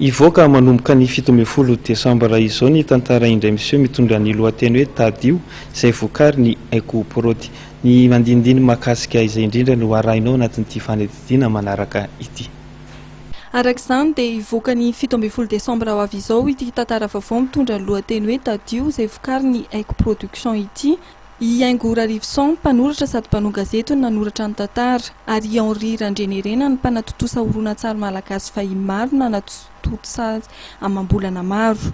Ivoaka manomboka ny 17 Desambra izao ny tantara indray miseho mitondra ny lohateny hoe Tadio izay voakary ny Aiko Prody. Ny mandindiny mahakasika izay indrindra no arahinao anatin'ity fanadidina manaraka ity. Arak'izany dia ivoaka ny 17 Desambra ho avy izao ity tantara vaovao mitondra ny lohateny hoe Tadio izay voakary ny Aiko Production ity. I Aingoura Rivson, mpanoratra sady mpanao gazety, nanoratra ny tantara, ary Henri Randrenerena ny mpanatotosa horonan-tsary malagasy vahiny maro nanatotosa amam-bolana maro.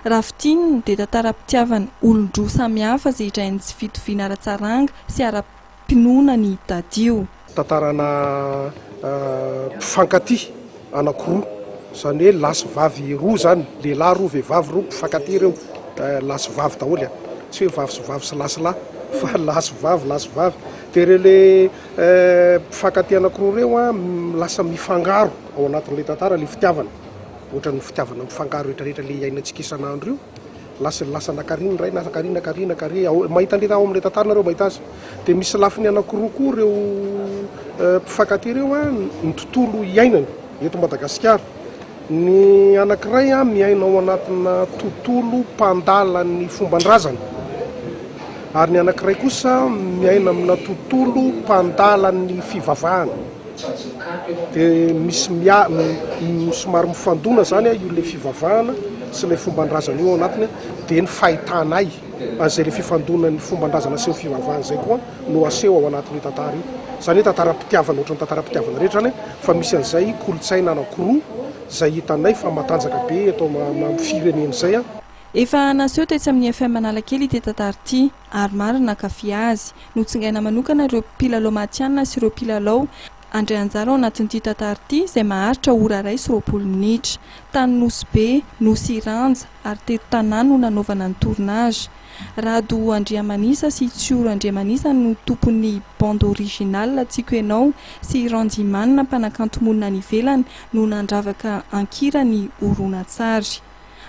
Rafitininy dia tantara-pitiavana olon-droa samihafa izay itrain'ny tsy fitoviana ara-tsaranga sy ara-pinoana ny Tadio. Tantarana mpifankatia anankiroa, izany hoe lasy vavy roa zany, lehilahy roa vehivavy roa mpifankatia ireo, lasy vavy daholo, tsy hoe vavy sy vavy sy lasy-lahy fa lasy vavy. Dia ireo le mpifankatia anankiroa ireo lasa mifangaro ao anatin'ilay tantara ilay fitiavana, ohatran'ny fitiavana mifangaro rehetrarehetra le iainantsika isan'andro io, lasa nakariny ray nakariny mahita an'ilay ao amin'ilay tantara nareo mahita azy. Dia misy lafiny anankiroa koa ireo mpifankatia ireo ny tontolo iainany eto Madagasikara. Ny anankiray miaina ao anatina tontolo mpandalan'ny fomban-drazana, ary ny anankiray kosa miaina amina tontolo mpandalan'ny fivavahana. Dia misy somary mifandona zany io le fivavahana sy le fomban-drazana io ao anatiny, dia ny fahitanay azay le fifandonan'ny fomban-drazana sy ny fivavahana zay koa no aseho ao anatin'ny tantara io. Zany hoe tantara-pitiavana, ohatran'ny tantara-pitiavana rehetra zany, fa misy an'izay kolotsaina anankiroa izay hitanay fa matanjaka be atao amin'ny firenena izay. Efa naseho tetsy amin'ny FM Analakely ity tantara ity, ary maro nankafy azy. Notsingaina manokana ireo mpilalao matianina sy ireo mpilalao Andray Anjara ao anatin'ity tantara ity izay maharitra ora 2 sy 20 minitra. Tany Nosy Be, Nosy Iranja ary teto tanàna no nanaovana ny tournage. Rado Andriamanisa sy Tsioro Andriamanisa no tompon'ny bande originale Tsiko Enao sy Randimanina mpanakanto monina any ivelany no nandravaka ankira ny horonan-tsary.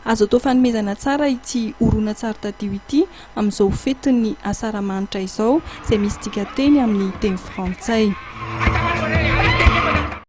Azo atao fanomezana tsara ity horonan-tsary Tadio ity amin'izao fetin'ny asaramanitra izao izay misy dikateny amin'ny teny frantsay.